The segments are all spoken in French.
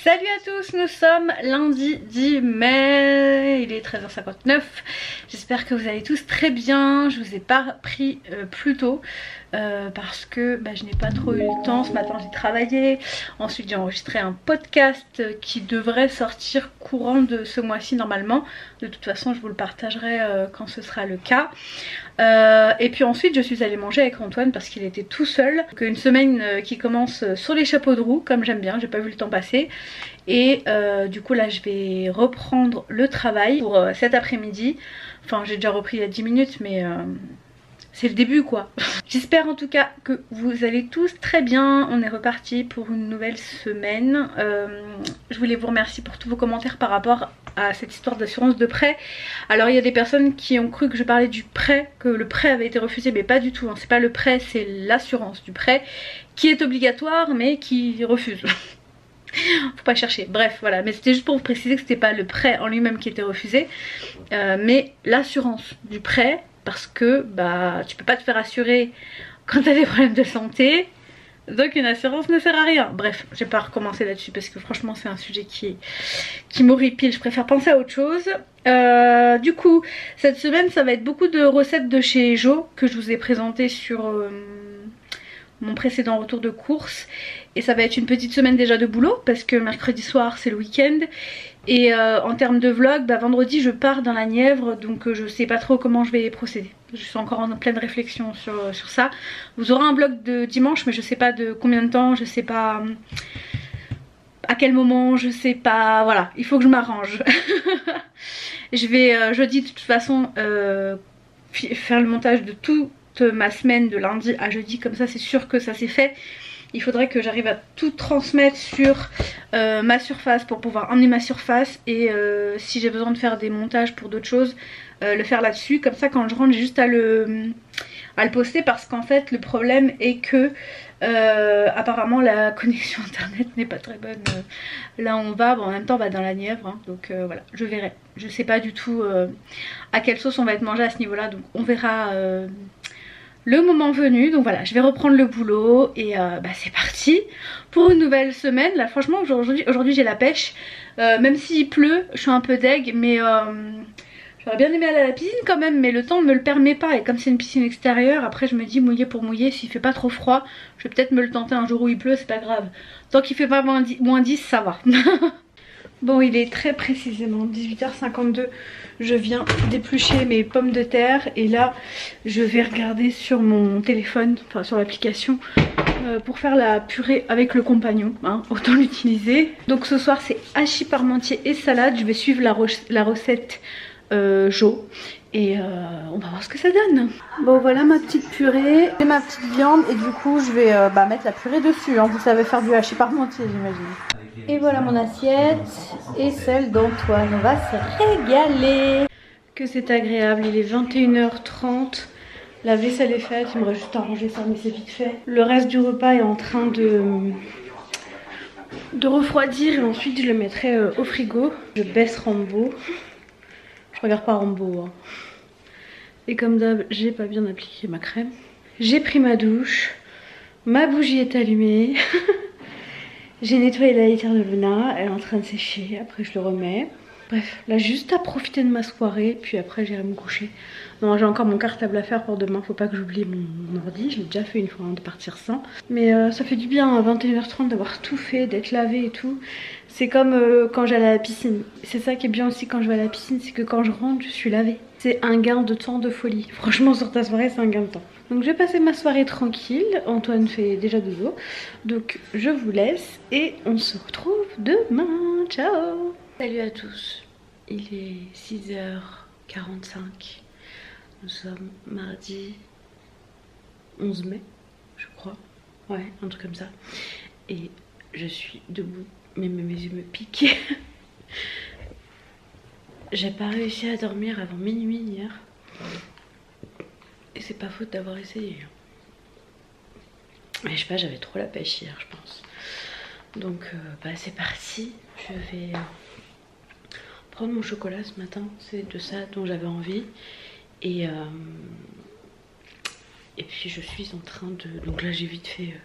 Salut à tous, nous sommes lundi 10 mai, il est 13h59. J'espère que vous allez tous très bien. Je vous ai pas pris plus tôt parce que je n'ai pas trop eu le temps. Ce matin j'ai travaillé, ensuite j'ai enregistré un podcast qui devrait sortir courant de ce mois-ci normalement. De toute façon je vous le partagerai quand ce sera le cas. Et puis ensuite je suis allée manger avec Antoine parce qu'il était tout seul. Donc, une semaine qui commence sur les chapeaux de roue comme j'aime bien, j'ai pas vu le temps passer. Et du coup là je vais reprendre le travail pour cet après-midi. Enfin j'ai déjà repris il y a 10 minutes mais c'est le début quoi. J'espère en tout cas que vous allez tous très bien. On est reparti pour une nouvelle semaine. Je voulais vous remercier pour tous vos commentaires par rapport à cette histoire d'assurance de prêt. Alors il y a des personnes qui ont cru que je parlais du prêt, que le prêt avait été refusé, mais pas du tout hein. C'est pas le prêt, c'est l'assurance du prêt qui est obligatoire mais qui refuse. Faut pas chercher, bref voilà, mais c'était juste pour vous préciser que c'était pas le prêt en lui-même qui était refusé, mais l'assurance du prêt, parce que tu peux pas te faire assurer quand t'as des problèmes de santé, donc une assurance ne sert à rien. Bref, je vais pas recommencer là-dessus parce que franchement c'est un sujet qui m'horripile, je préfère penser à autre chose. Du coup cette semaine ça va être beaucoup de recettes de chez Jo que je vous ai présentées sur mon précédent retour de course, et ça va être une petite semaine déjà de boulot parce que mercredi soir c'est le week-end. Et en termes de vlog, vendredi je pars dans la Nièvre, donc je sais pas trop comment je vais procéder. Je suis encore en pleine réflexion sur ça. Vous aurez un vlog de dimanche mais je sais pas de combien de temps, je sais pas à quel moment, je sais pas, voilà, il faut que je m'arrange. Je vais jeudi de toute façon faire le montage de toute ma semaine de lundi à jeudi, comme ça c'est sûr que ça c'est fait. Il faudrait que j'arrive à tout transmettre sur ma surface pour pouvoir emmener ma surface, et si j'ai besoin de faire des montages pour d'autres choses, le faire là-dessus. Comme ça quand je rentre j'ai juste à le poster, parce qu'en fait le problème est que apparemment la connexion internet n'est pas très bonne là où on va. Bon, en même temps on va dans la Nièvre hein, donc voilà, je verrai. Je sais pas du tout à quelle sauce on va être mangé à ce niveau là, donc on verra le moment venu. Donc voilà, je vais reprendre le boulot et c'est parti pour une nouvelle semaine. Là franchement aujourd'hui j'ai la pêche, même s'il pleut je suis un peu deg, mais j'aurais bien aimé aller à la piscine quand même, mais le temps ne me le permet pas, et comme c'est une piscine extérieure, après je me dis mouiller pour mouiller, s'il fait pas trop froid je vais peut-être me le tenter un jour où il pleut, c'est pas grave, tant qu'il fait pas moins 10 ça va. Bon, il est très précisément 18h52, je viens d'éplucher mes pommes de terre et là je vais regarder sur mon téléphone, enfin sur l'application, pour faire la purée avec le compagnon, hein, autant l'utiliser. Donc ce soir c'est hachis parmentier et salade, je vais suivre la recette Jo, et on va voir ce que ça donne. Bon voilà ma petite purée et ma petite viande, et du coup je vais mettre la purée dessus, hein. Vous savez faire du hachis parmentier j'imagine. Et voilà mon assiette et celle d'Antoine, on va se régaler. Que c'est agréable, il est 21h30, la vaisselle est faite, il me reste juste à ranger ça mais c'est vite fait. Le reste du repas est en train de refroidir et ensuite je le mettrai au frigo. Je baisse Rambo. Je regarde pas Rambo hein. Et comme d'hab j'ai pas bien appliqué ma crème. J'ai pris ma douche, ma bougie est allumée. J'ai nettoyé la litière de Luna, elle est en train de sécher, après je le remets. Bref, là juste à profiter de ma soirée, puis après j'irai me coucher. Non, j'ai encore mon cartable à faire pour demain, faut pas que j'oublie mon ordi, je l'ai déjà fait une fois hein, de partir sans. Mais ça fait du bien à 21h30 d'avoir tout fait, d'être lavé et tout. C'est comme quand j'allais à la piscine. C'est ça qui est bien aussi quand je vais à la piscine, c'est que quand je rentre je suis lavée. C'est un gain de temps de folie. Franchement sur ta soirée c'est un gain de temps. Donc je vais passer ma soirée tranquille, Antoine fait déjà dodo. Donc je vous laisse et on se retrouve demain. Ciao. Salut à tous, il est 6h45. Nous sommes mardi 11 mai, je crois. Ouais, un truc comme ça. Et je suis debout, mais mes yeux me piquent. J'ai pas réussi à dormir avant minuit hier. Et c'est pas faute d'avoir essayé. Mais je sais pas, j'avais trop la pêche hier, je pense. Donc c'est parti. Je vais prendre mon chocolat ce matin. C'est de ça dont j'avais envie. Et puis je suis en train de... Donc là j'ai vite fait...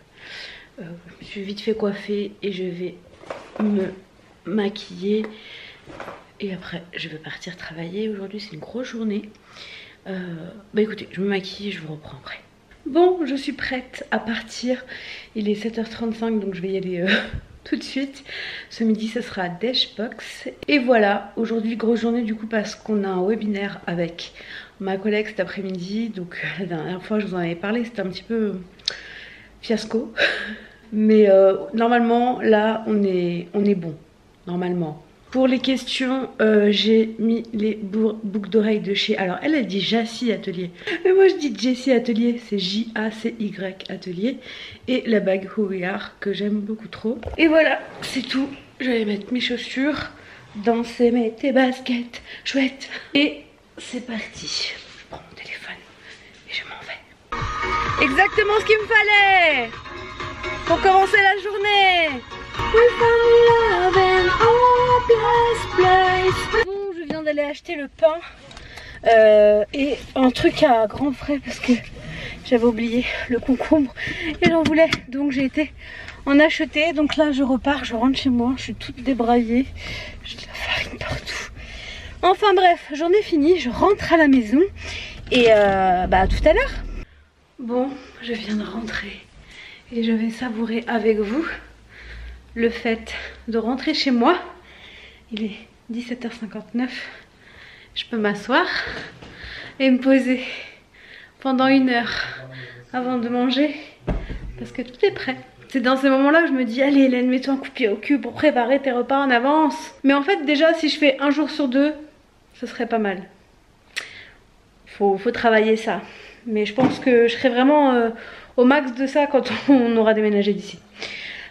je me suis vite fait coiffer et je vais me maquiller et après je vais partir travailler. Aujourd'hui c'est une grosse journée. Bah écoutez, je me maquille et je vous reprends après. Bon, je suis prête à partir. Il est 7h35 donc je vais y aller tout de suite. Ce midi ce sera Dashbox. Et voilà, aujourd'hui grosse journée du coup parce qu'on a un webinaire avec ma collègue cet après-midi. Donc la dernière fois je vous en avais parlé, c'était un petit peu fiasco. Mais normalement là on est bon, normalement. Pour les questions, j'ai mis les boucles d'oreilles de chez... Alors elle dit Jassy Atelier. Mais moi je dis Jessie Atelier, c'est J-A-C-Y Atelier. Et la bague Who We Are que j'aime beaucoup trop. Et voilà, c'est tout. Je vais mettre mes chaussures, danser, mettre tes baskets, chouette. Et c'est parti. Je prends mon téléphone et je m'en vais. Exactement ce qu'il me fallait pour commencer la journée. Bon, je viens d'aller acheter le pain et un truc à grands frais parce que j'avais oublié le concombre et j'en voulais, donc j'ai été en acheter. Donc là je repars, je rentre chez moi, je suis toute débraillée, j'ai de la farine partout. Enfin bref, j'en ai fini, je rentre à la maison et bah à tout à l'heure. Bon, je viens de rentrer et je vais savourer avec vous le fait de rentrer chez moi. Il est 17h59. Je peux m'asseoir et me poser pendant 1 heure avant de manger parce que tout est prêt. C'est dans ces moments-là que je me dis allez Hélène, mets-toi un coup de pied au cul pour préparer tes repas en avance. Mais en fait déjà si je fais 1 jour sur 2, ce serait pas mal. Faut travailler ça. Mais je pense que je serai vraiment au max de ça quand on aura déménagé d'ici.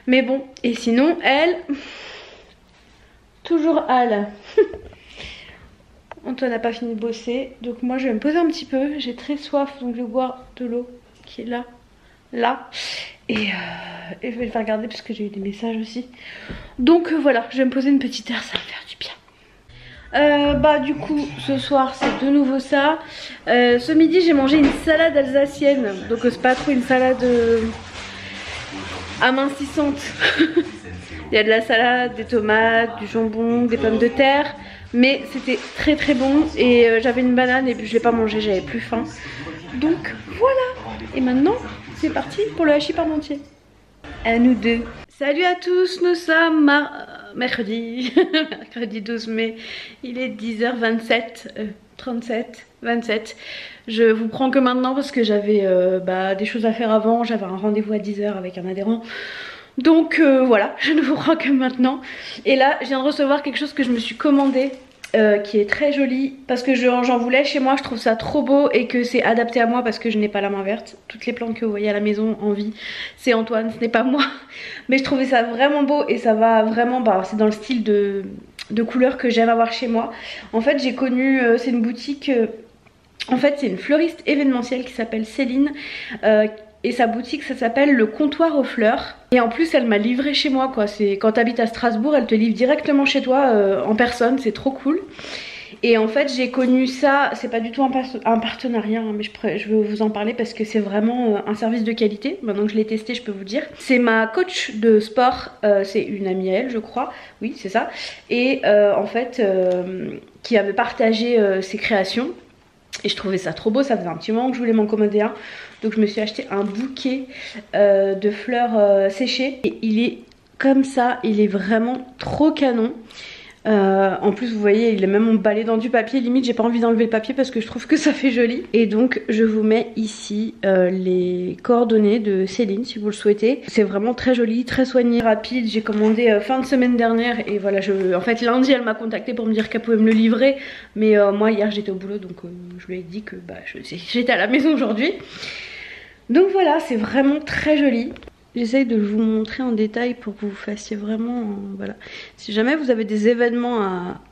Mais bon, et sinon, elle, toujours elle. Antoine n'a pas fini de bosser, donc moi je vais me poser un petit peu. J'ai très soif, donc je vais boire de l'eau qui est là. Et je vais le faire garder parce que j'ai eu des messages aussi. Donc voilà, je vais me poser une petite heure, ça va me faire du bien. Bah du coup, ce soir c'est de nouveau ça. Ce midi j'ai mangé une salade alsacienne, donc c'est pas trop une salade... amincissante. Il y a de la salade, des tomates, du jambon, des pommes de terre. Mais c'était très très bon. Et j'avais une banane et puis je l'ai pas mangé, j'avais plus faim. Donc voilà. Et maintenant c'est parti pour le hachis parmentier. À nous deux. Salut à tous, nous sommes mercredi. Mercredi 12 mai. Il est 10h27. 37, 27. Je vous prends que maintenant parce que j'avais des choses à faire avant. J'avais un rendez-vous à 10h avec un adhérent. Donc voilà, je ne vous prends que maintenant. Et là, je viens de recevoir quelque chose que je me suis commandé. Qui est très joli parce que j'en voulais chez moi, je trouve ça trop beau et que c'est adapté à moi parce que je n'ai pas la main verte. Toutes les plantes que vous voyez à la maison en vie, c'est Antoine, ce n'est pas moi. Mais je trouvais ça vraiment beau et ça va vraiment, c'est dans le style de couleurs que j'aime avoir chez moi. En fait j'ai connu, c'est une boutique, en fait c'est une fleuriste événementielle qui s'appelle Céline. Et sa boutique ça s'appelle le comptoir aux fleurs. Et en plus elle m'a livré chez moi quoi. C'est quand t'habites à Strasbourg, elle te livre directement chez toi en personne, c'est trop cool. Et en fait j'ai connu ça, c'est pas du tout un partenariat hein, mais je veux vous en parler parce que c'est vraiment un service de qualité. Maintenant que je l'ai testé je peux vous dire. C'est ma coach de sport, c'est une amie à elle je crois, oui c'est ça. Et en fait qui avait partagé ses créations. Et je trouvais ça trop beau, ça faisait un petit moment que je voulais m'en commander un. Donc je me suis acheté un bouquet de fleurs séchées. Et il est comme ça, il est vraiment trop canon. En plus vous voyez il est même emballé dans du papier, limite j'ai pas envie d'enlever le papier parce que je trouve que ça fait joli. Et donc je vous mets ici les coordonnées de Céline si vous le souhaitez. C'est vraiment très joli, très soigné, rapide. J'ai commandé fin de semaine dernière et voilà, en fait lundi elle m'a contacté pour me dire qu'elle pouvait me le livrer. Mais moi hier j'étais au boulot donc je lui ai dit que j'étais à la maison aujourd'hui. Donc voilà, c'est vraiment très joli. J'essaye de vous montrer en détail pour que vous fassiez vraiment... voilà. Si jamais vous avez des événements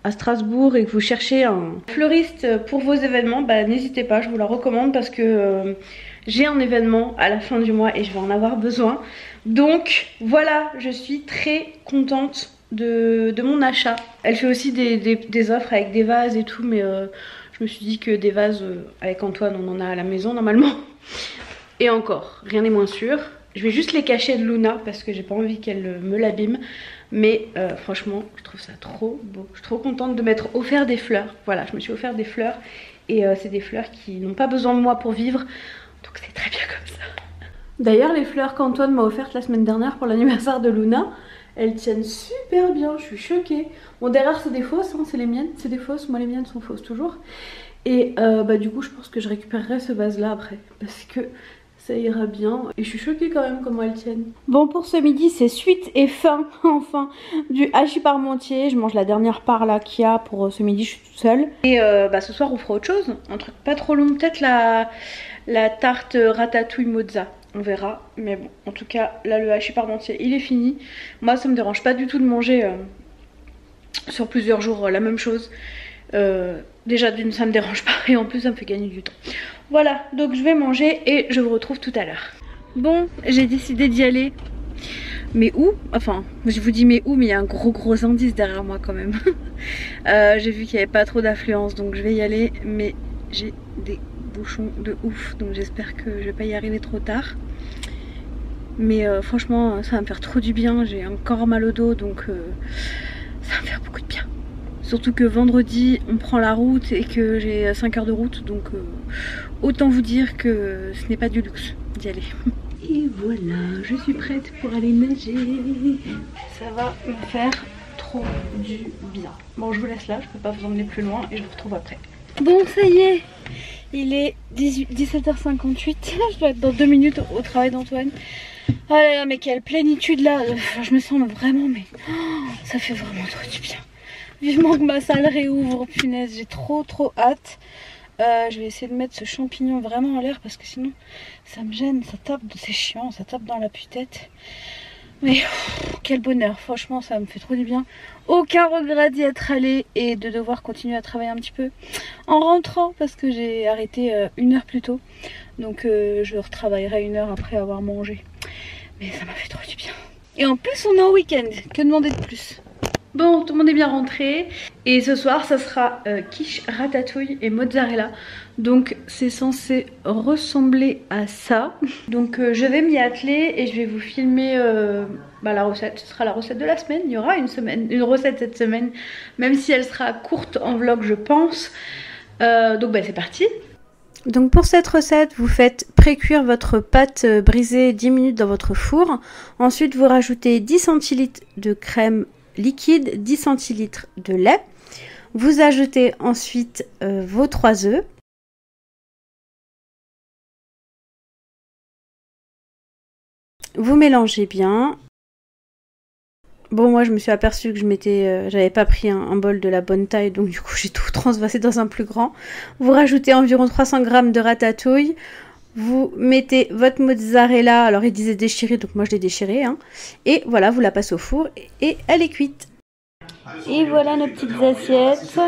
à Strasbourg et que vous cherchez un fleuriste pour vos événements, n'hésitez pas, je vous la recommande parce que j'ai un événement à la fin du mois et je vais en avoir besoin. Donc voilà, je suis très contente de mon achat. Elle fait aussi des offres avec des vases et tout, mais je me suis dit que des vases avec Antoine on en a à la maison normalement. Et encore, rien n'est moins sûr. Je vais juste les cacher de Luna parce que j'ai pas envie qu'elle me l'abîme. Mais franchement, je trouve ça trop beau. Je suis trop contente de m'être offert des fleurs. Voilà, je me suis offert des fleurs. Et c'est des fleurs qui n'ont pas besoin de moi pour vivre. Donc c'est très bien comme ça. D'ailleurs, les fleurs qu'Antoine m'a offertes la semaine dernière pour l'anniversaire de Luna, elles tiennent super bien. Je suis choquée. Bon, derrière, c'est des fausses, hein, c'est les miennes. C'est des fausses. Moi, les miennes sont fausses toujours. Et du coup, je pense que je récupérerai ce vase-là après. Parce que ça ira bien. Et je suis choquée quand même comment elles tiennent. Bon, pour ce midi, c'est suite et fin, enfin, du hachis parmentier. Je mange la dernière part là qu'il y a pour ce midi, je suis toute seule. Et ce soir, on fera autre chose. Un truc pas trop long, peut-être la tarte ratatouille mozza. On verra. Mais bon, en tout cas, là, le hachis parmentier, il est fini. Moi, ça me dérange pas du tout de manger sur plusieurs jours la même chose. Déjà d'une, ça me dérange pas et en plus ça me fait gagner du temps. Voilà, donc je vais manger et je vous retrouve tout à l'heure. Bon, j'ai décidé d'y aller. Mais où? Enfin, je vous dis mais où, mais il y a un gros indice derrière moi quand même. J'ai vu qu'il n'y avait pas trop d'affluence, donc je vais y aller. Mais j'ai des bouchons de ouf, donc j'espère que je vais pas y arriver trop tard. Mais franchement, ça va me faire trop du bien. J'ai encore mal au dos, donc ça va me faire beaucoup de bien. Surtout que vendredi on prend la route et que j'ai 5 heures de route, donc autant vous dire que ce n'est pas du luxe d'y aller. Et voilà, je suis prête pour aller nager. Ça va me faire trop du bien. Bon, je vous laisse là, je peux pas vous emmener plus loin et je vous retrouve après. Bon, ça y est, il est 17h58, je dois être dans 2 minutes au travail d'Antoine. Oh là là, mais quelle plénitude là, je me sens vraiment, mais ça fait vraiment trop du bien. Vivement que ma salle réouvre, punaise, j'ai trop hâte. Je vais essayer de mettre ce champignon vraiment en l'air parce que sinon ça me gêne, ça tape, c'est chiant, ça tape dans la putette. Mais quel bonheur, franchement ça me fait trop du bien. Aucun regret d'y être allé et de devoir continuer à travailler un petit peu en rentrant parce que j'ai arrêté 1 heure plus tôt. Donc je retravaillerai 1 heure après avoir mangé. Mais ça m'a fait trop du bien. Et en plus on est en week-end, que demander de plus? Bon, tout le monde est bien rentré et ce soir ça sera quiche, ratatouille et mozzarella. Donc c'est censé ressembler à ça. Donc je vais m'y atteler et je vais vous filmer la recette. Ce sera la recette de la semaine. Il y aura une recette cette semaine, même si elle sera courte en vlog je pense. Donc c'est parti. Donc pour cette recette, vous faites pré-cuire votre pâte brisée 10 minutes dans votre four. Ensuite vous rajoutez 10 centilitres de crème liquide, 10 centilitres de lait. Vous ajoutez ensuite vos 3 œufs. Vous mélangez bien. Bon, moi je me suis aperçue que j'avais pas pris un bol de la bonne taille, donc du coup j'ai tout transvasé dans un plus grand. Vous rajoutez environ 300 g de ratatouille. Vous mettez votre mozzarella, alors il disait déchirer, donc moi je l'ai déchiré, hein. Et voilà, vous la passez au four et elle est cuite. Et voilà nos petites assiettes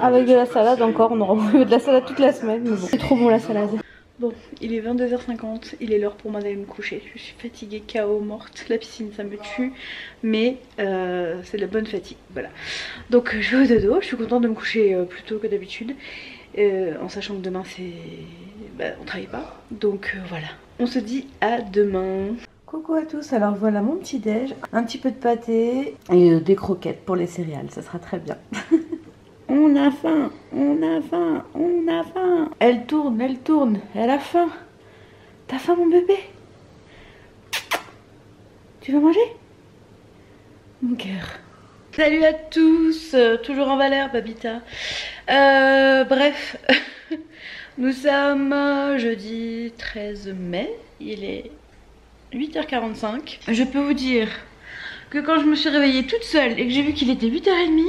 avec de la salade encore, on aura de la salade toute la semaine, mais bon, c'est trop bon la salade. Bon, il est 22h50, il est l'heure pour moi d'aller me coucher. Je suis fatiguée, KO, morte, la piscine ça me tue, mais c'est de la bonne fatigue, voilà. Donc je vais au dodo, je suis contente de me coucher plus tôt que d'habitude. En sachant que demain on travaille pas, donc voilà, on se dit à demain. Coucou à tous, alors voilà mon petit déj, un petit peu de pâté et des croquettes pour les céréales, ça sera très bien. On a faim, on a faim, on a faim. Elle tourne, elle a faim. T'as faim mon bébé? Tu veux manger? Mon cœur. Salut à tous, toujours en valeur Babita. Bref, nous sommes jeudi 13 mai, il est 8h45. Je peux vous dire que quand je me suis réveillée toute seule et que j'ai vu qu'il était 8h30,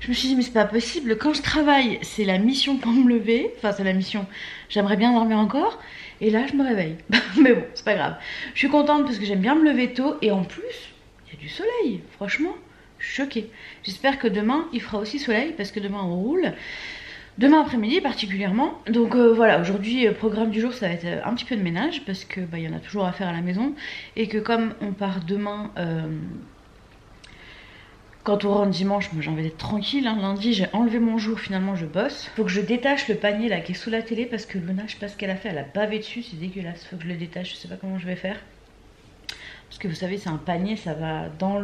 je me suis dit mais c'est pas possible, quand je travaille c'est la mission pour me lever, enfin c'est la mission, j'aimerais bien dormir encore et là je me réveille. Mais bon c'est pas grave, je suis contente parce que j'aime bien me lever tôt et en plus il y a du soleil, franchement je suis choquée. J'espère que demain il fera aussi soleil parce que demain on roule. Demain après-midi particulièrement. Donc voilà, aujourd'hui programme du jour ça va être un petit peu de ménage parce que y en a toujours à faire à la maison. Et que comme on part demain, quand on rentre dimanche, moi j'ai envie d'être tranquille, hein. Lundi j'ai enlevé mon jour, finalement je bosse. Faut que je détache le panier là qui est sous la télé parce que Luna je sais pas ce qu'elle a fait, elle a bavé dessus, c'est dégueulasse. Faut que je le détache, je sais pas comment je vais faire. parce que vous savez c'est un panier, ça va dans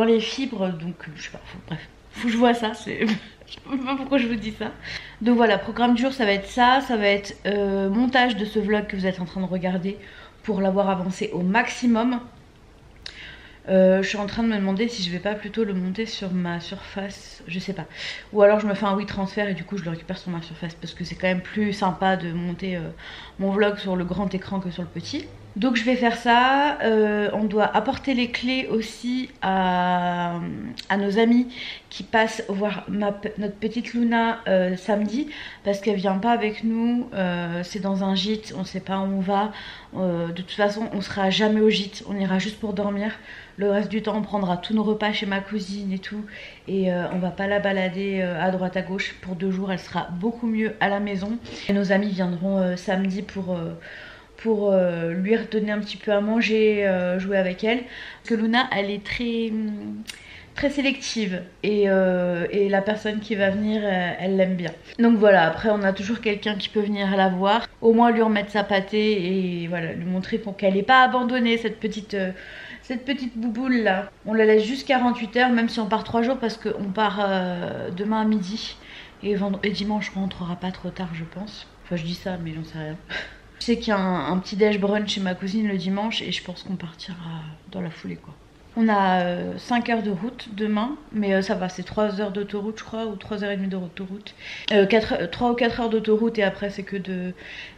les fibres, donc je sais pas, bref, faut que je vois ça, je sais pas pourquoi je vous dis ça. Donc voilà, programme du jour ça va être ça va être montage de ce vlog que vous êtes en train de regarder pour l'avoir avancé au maximum. Je suis en train de me demander si je vais pas plutôt le monter sur ma surface, je sais pas. Ou alors je me fais un WeTransfer et du coup je le récupère sur ma surface parce que c'est quand même plus sympa de monter mon vlog sur le grand écran que sur le petit. Donc je vais faire ça, on doit apporter les clés aussi à nos amis qui passent voir notre petite Luna samedi parce qu'elle vient pas avec nous, c'est dans un gîte, on sait pas où on va, de toute façon on sera jamais au gîte, on ira juste pour dormir. Le reste du temps on prendra tous nos repas chez ma cousine et tout et on va pas la balader à droite à gauche. Pour 2 jours elle sera beaucoup mieux à la maison et nos amis viendront samedi pour lui redonner un petit peu à manger, jouer avec elle. Parce que Luna elle est très sélective et la personne qui va venir elle l'aime bien. Donc voilà, après on a toujours quelqu'un qui peut venir la voir, au moins lui remettre sa pâtée et voilà, lui montrer qu'elle n'est pas abandonnée cette petite bouboule là. On la laisse juste 48 heures même si on part 3 jours parce qu'on part demain à midi et dimanche on rentrera pas trop tard je pense. Enfin je dis ça mais j'en sais rien. Je sais qu'il y a un petit déj brunch chez ma cousine le dimanche et je pense qu'on partira dans la foulée quoi. On a 5 heures de route demain, mais ça va, c'est 3 heures d'autoroute je crois, ou 3h30 d'autoroute. 3 ou 4 heures d'autoroute et après c'est que des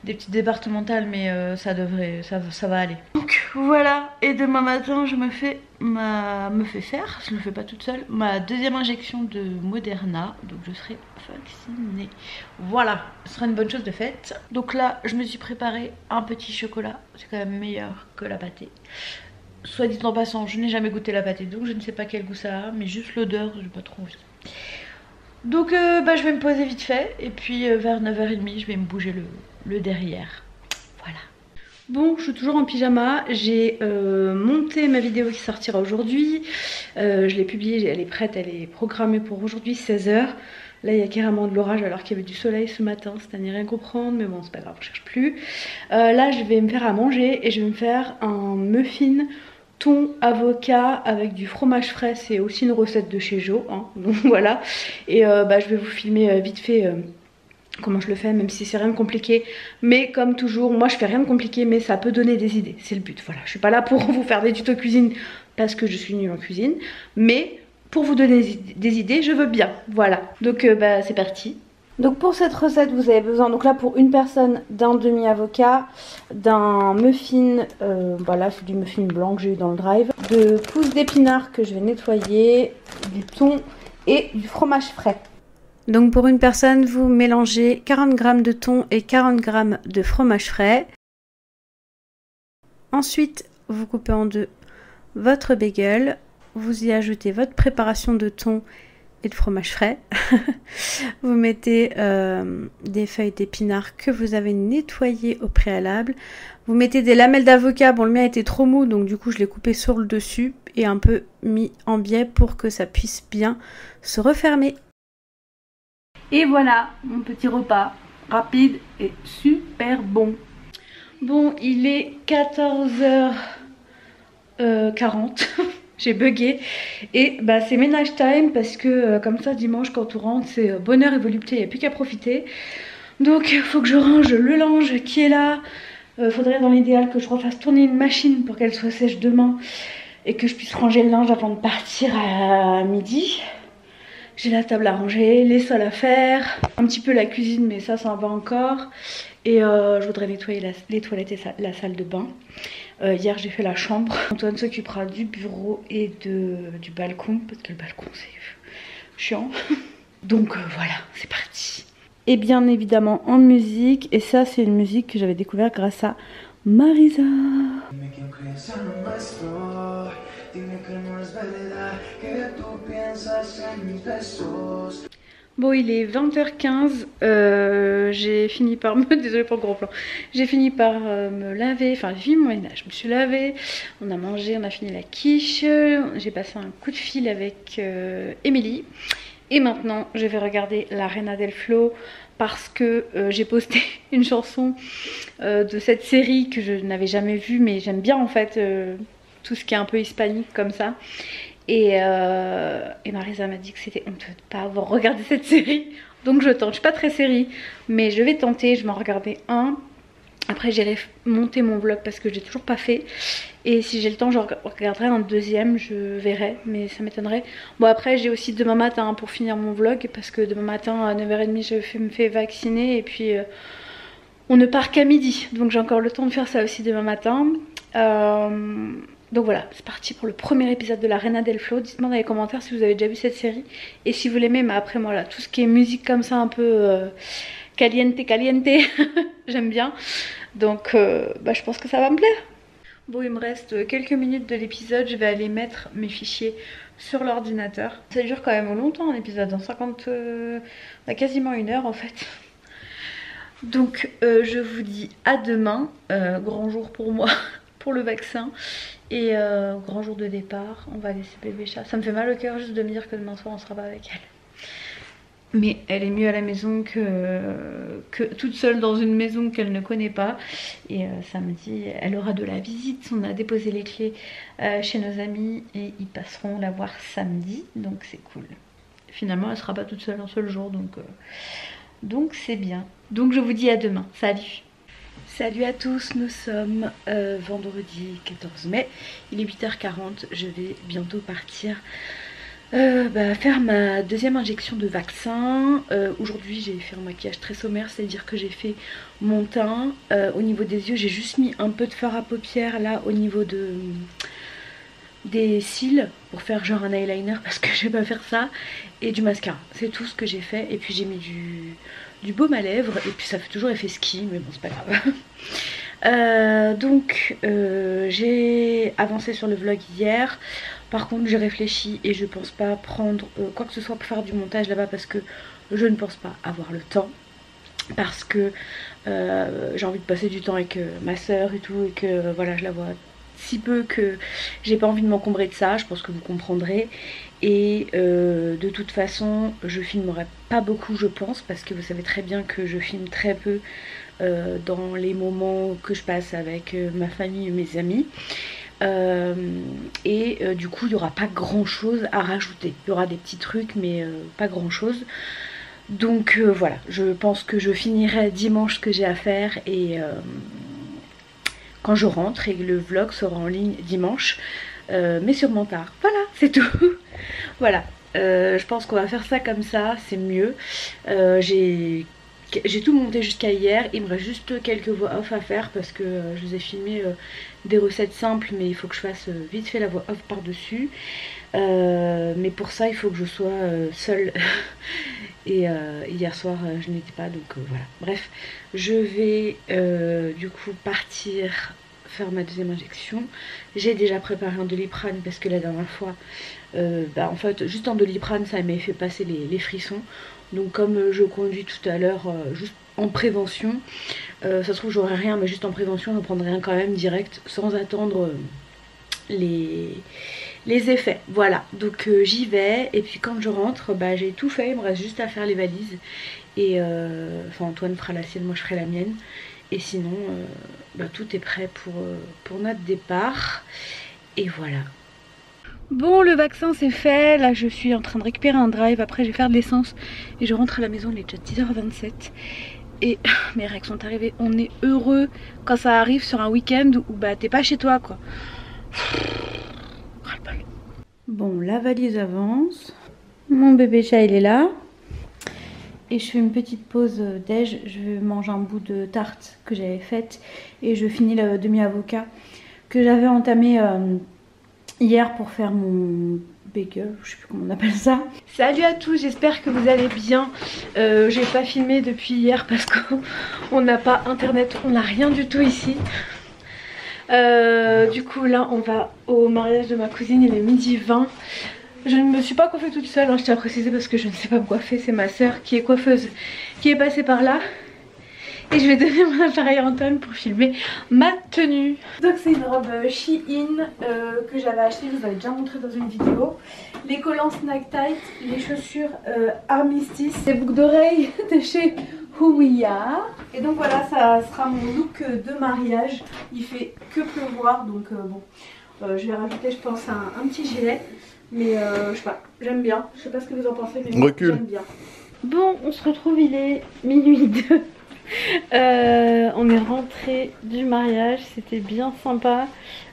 petites départementales, mais ça va aller. Donc voilà, et demain matin je me fais faire, je le fais pas toute seule, ma 2e injection de Moderna, donc je serai vaccinée. Voilà, ce sera une bonne chose de faite. Donc là, je me suis préparé un petit chocolat, c'est quand même meilleur que la pâtée. Soit dit en passant, je n'ai jamais goûté la pâtée donc je ne sais pas quel goût ça a, mais juste l'odeur, j'ai pas trop envie. Donc je vais me poser vite fait et puis vers 9h30 je vais me bouger le derrière. Voilà. Bon, je suis toujours en pyjama, j'ai monté ma vidéo qui sortira aujourd'hui. Je l'ai publiée, elle est prête, elle est programmée pour aujourd'hui 16h. Là il y a carrément de l'orage alors qu'il y avait du soleil ce matin, c'est à n'y rien comprendre, mais bon c'est pas grave, je cherche plus. Là je vais me faire à manger et je vais me faire un muffin thon avocat avec du fromage frais, c'est aussi une recette de chez Jo, hein, donc voilà. Et je vais vous filmer vite fait comment je le fais, même si c'est rien de compliqué, mais comme toujours moi je fais rien de compliqué mais ça peut donner des idées, c'est le but. Voilà, je suis pas là pour vous faire des tutos cuisine parce que je suis nulle en cuisine, mais pour vous donner des idées je veux bien. Voilà, donc c'est parti. Donc pour cette recette vous avez besoin, donc là pour une personne, d'un demi-avocat, d'un muffin, voilà c'est du muffin blanc que j'ai eu dans le drive, de pousses d'épinards que je vais nettoyer, du thon et du fromage frais. Donc pour une personne vous mélangez 40 g de thon et 40 g de fromage frais. Ensuite vous coupez en deux votre bagel, vous y ajoutez votre préparation de thon et de fromage frais. Vous mettez des feuilles d'épinards que vous avez nettoyées au préalable. Vous mettez des lamelles d'avocat. Bon, le mien était trop mou, donc du coup je l'ai coupé sur le dessus et un peu mis en biais pour que ça puisse bien se refermer. Et voilà mon petit repas rapide et super bon. Bon, il est 14h40. J'ai bugué et c'est ménage time parce que comme ça dimanche quand on rentre c'est bonheur et volupté, il n'y a plus qu'à profiter. Donc il faut que je range le linge qui est là. Faudrait dans l'idéal que je refasse tourner une machine pour qu'elle soit sèche demain et que je puisse ranger le linge avant de partir à midi. J'ai la table à ranger, les sols à faire, un petit peu la cuisine mais ça va encore. Et je voudrais nettoyer les toilettes et la salle de bain. Hier j'ai fait la chambre. Antoine s'occupera du bureau et du balcon parce que le balcon c'est chiant. Donc voilà, c'est parti. Et bien évidemment en musique, et ça c'est une musique que j'avais découverte grâce à Marisa. Bon, il est 20h15, j'ai fini par me... Désolée pour le gros plan. J'ai fini par me laver, enfin j'ai fini mon ménage, je me suis lavée, on a mangé, on a fini la quiche, j'ai passé un coup de fil avec Émilie. Et maintenant je vais regarder La Reina del Flow parce que j'ai posté une chanson de cette série que je n'avais jamais vue, mais j'aime bien en fait tout ce qui est un peu hispanique comme ça. Et Marisa m'a dit que c'était honteux de pas avoir regardé cette série. Donc je tente, je suis pas très série, mais je vais tenter, je vais en regarder un. Après j'irai monter mon vlog parce que j'ai toujours pas fait. Et si j'ai le temps je regarderai un deuxième, je verrai, mais ça m'étonnerait. Bon après j'ai aussi demain matin pour finir mon vlog, parce que demain matin à 9h30 je me fais vacciner et puis on ne part qu'à midi. Donc j'ai encore le temps de faire ça aussi demain matin. Donc voilà, c'est parti pour le premier épisode de La Reina del Flow. Dites-moi dans les commentaires si vous avez déjà vu cette série et si vous l'aimez. Mais après moi là, tout ce qui est musique comme ça un peu caliente, j'aime bien. Donc je pense que ça va me plaire. Bon, il me reste quelques minutes de l'épisode. Je vais aller mettre mes fichiers sur l'ordinateur. Ça dure quand même longtemps un épisode, en 50... quasiment 1 heure en fait. Donc je vous dis à demain, grand jour pour moi, pour le vaccin. Et grand jour de départ, on va laisser bébé chat. Ça me fait mal au cœur juste de me dire que demain soir on sera pas avec elle. Mais elle est mieux à la maison que toute seule dans une maison qu'elle ne connaît pas. Et samedi, elle aura de la visite. On a déposé les clés chez nos amis et ils passeront la voir samedi. Donc c'est cool. Finalement, elle sera pas toute seule un seul jour. Donc c'est bien. Donc je vous dis à demain. Salut! Salut à tous, nous sommes vendredi 14 mai, il est 8h40, je vais bientôt partir faire ma deuxième injection de vaccin. Aujourd'hui j'ai fait un maquillage très sommaire, c'est-à-dire que j'ai fait mon teint, au niveau des yeux j'ai juste mis un peu de fard à paupières là au niveau des cils pour faire genre un eyeliner parce que je vais pas faire ça, et du mascara, c'est tout ce que j'ai fait. Et puis j'ai mis du baume à lèvres et puis ça fait toujours effet ski, mais bon c'est pas grave. Donc j'ai avancé sur le vlog hier. Par contre j'ai réfléchi et je pense pas prendre quoi que ce soit pour faire du montage là-bas parce que je ne pense pas avoir le temps, parce que j'ai envie de passer du temps avec ma soeur et tout, et que voilà je la vois si peu que j'ai pas envie de m'encombrer de ça, je pense que vous comprendrez. Et de toute façon je filmerai pas beaucoup je pense, parce que vous savez très bien que je filme très peu dans les moments que je passe avec ma famille et mes amis. Du coup il n'y aura pas grand chose à rajouter, il y aura des petits trucs mais pas grand chose. Donc voilà, je pense que je finirai dimanche ce que j'ai à faire et quand je rentre, et le vlog sera en ligne dimanche, mais sûrement tard. Voilà, c'est tout. Voilà, je pense qu'on va faire ça comme ça, c'est mieux. J'ai tout monté jusqu'à hier, il me reste juste quelques voix off à faire parce que je vous ai filmé des recettes simples, mais il faut que je fasse vite fait la voix off par dessus. Mais pour ça il faut que je sois seule et hier soir je n'étais pas, donc voilà. Bref, je vais du coup partir faire ma deuxième injection. J'ai déjà préparé un Doliprane parce que la dernière fois en fait juste un Doliprane ça m'avait fait passer les frissons. Donc comme je conduis tout à l'heure juste en prévention, ça se trouve j'aurai rien, mais juste en prévention je prendrai rien quand même direct sans attendre les effets. Voilà, donc j'y vais, et puis quand je rentre j'ai tout fait, il me reste juste à faire les valises et enfin Antoine fera la sienne, moi je ferai la mienne, et sinon tout est prêt pour notre départ. Et voilà. Bon, le vaccin c'est fait, là je suis en train de récupérer un drive, après je vais faire de l'essence et je rentre à la maison, il est déjà 10h27 et mes règles sont arrivées. On est heureux quand ça arrive sur un week-end où t'es pas chez toi quoi. Bon, la valise avance, mon bébé chat il est là et je fais une petite pause déj. Je mange un bout de tarte que j'avais faite et je finis le demi-avocat que j'avais entamé hier pour faire mon bagel, je sais plus comment on appelle ça. Salut à tous, j'espère que vous allez bien. J'ai pas filmé depuis hier parce qu'on n'a pas internet, on n'a rien du tout ici. Du coup là on va au mariage de ma cousine, il est 12h20. Je ne me suis pas coiffée toute seule, je tiens à préciser parce que je ne sais pas me coiffer, c'est ma soeur qui est coiffeuse qui est passée par là. et je vais donner mon appareil à Antoine pour filmer ma tenue. Donc c'est une robe Shein que j'avais achetée, je vous avais déjà montré dans une vidéo. Les collants Snack Tight, les chaussures Armistice, les boucles d'oreilles de chez Huia. Et donc voilà, ça sera mon look de mariage. Il fait que pleuvoir, donc bon, je vais rajouter je pense un petit gilet. Mais je sais pas, j'aime bien. Je sais pas ce que vous en pensez, mais j'aime bien. Bon, on se retrouve, il est minuit 2. On est rentré du mariage, c'était bien sympa.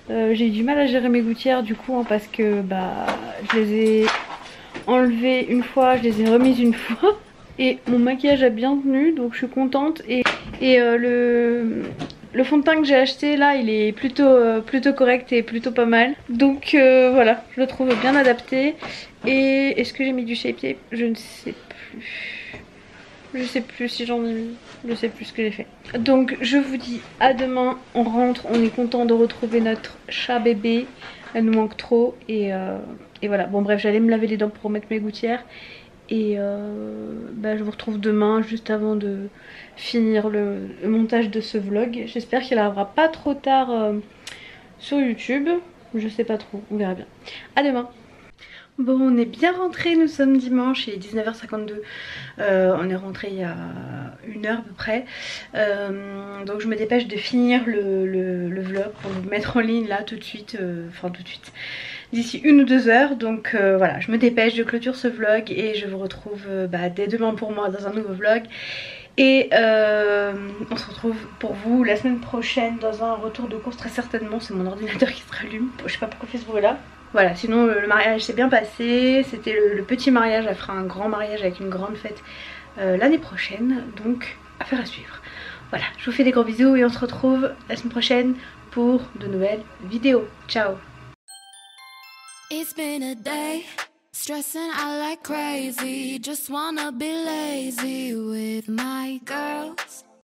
J'ai eu du mal à gérer mes gouttières du coup hein, parce que bah je les ai enlevées une fois, je les ai remises une fois. Et mon maquillage a bien tenu, donc je suis contente. Et le fond de teint que j'ai acheté là, il est plutôt correct et plutôt pas mal. Donc voilà, je le trouve bien adapté. Et est-ce que j'ai mis du shape tape? Je ne sais plus. Je sais plus si j'en ai mis. Je sais plus ce que j'ai fait. Donc je vous dis à demain. On rentre, on est content de retrouver notre chat bébé. Elle nous manque trop. Et voilà. Bon bref, j'allais me laver les dents pour remettre mes gouttières. Et bah, je vous retrouve demain juste avant de finir le montage de ce vlog. J'espère qu'il arrivera pas trop tard sur YouTube. Je sais pas trop, on verra bien. À demain. Bon, on est bien rentré, nous sommes dimanche, il est 19h52. On est rentré il y a 1 heure à peu près. Donc je me dépêche de finir le vlog pour vous mettre en ligne là tout de suite. Enfin tout de suite. D'ici 1 ou 2 heures. Donc voilà, je me dépêche, je clôture ce vlog et je vous retrouve dès demain pour moi dans un nouveau vlog. Et on se retrouve pour vous la semaine prochaine dans un retour de course très certainement. C'est mon ordinateur qui se rallume, je sais pas pourquoi il fait ce bruit là. Voilà, sinon le mariage s'est bien passé. C'était le petit mariage, elle fera un grand mariage avec une grande fête l'année prochaine. Donc affaire à suivre. Voilà, je vous fais des gros bisous et on se retrouve la semaine prochaine pour de nouvelles vidéos. Ciao. It's been a day, stressing out like crazy. Just wanna be lazy with my girls.